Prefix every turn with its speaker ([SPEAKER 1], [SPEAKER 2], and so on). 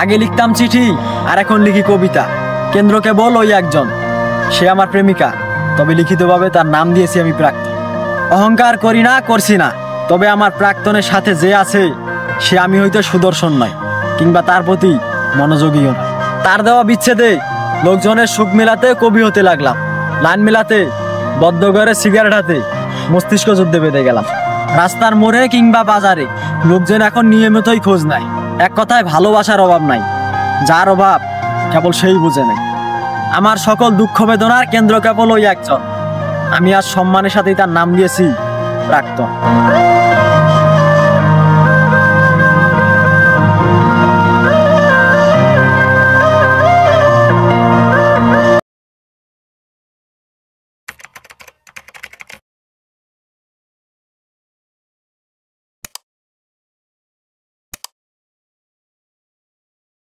[SPEAKER 1] আগে লিখতাম চিঠি, আর এখন লিখি কবিতা। কেন্দ্র কেবল ওই একজন, সে আমার প্রেমিকা, তবে লিখিতভাবে তার নাম দিয়েছি আমি প্রাক্তন। অহংকার করি না, করছি না, তবে আমার প্রাক্তনের সাথে যে আছে সে আমি হয়তো সুদর্শন নয়, কিংবা তার প্রতি মনোযোগীও নয়। তার দেওয়া বিচ্ছেদে লোকজনের সুখ মেলাতে কবি হতে লাগলাম, লাইন মেলাতে, বদ্ধ ঘরে সিগারেট হাতে মস্তিষ্ক যুদ্ধে বেঁধে গেলাম। রাস্তার মোড়ে কিংবা বাজারে লোকজন এখন নিয়মিতই খোঁজ নেয়। এক কথায় ভালোবাসার অভাব নাই, যার অভাব কেবল সেই বুঝে নেই। আমার সকল দুঃখ বেদনার কেন্দ্র কেবল ওই একজন, আমি আজ সম্মানের সাথেই তার নাম দিয়েছি প্রাক্তন।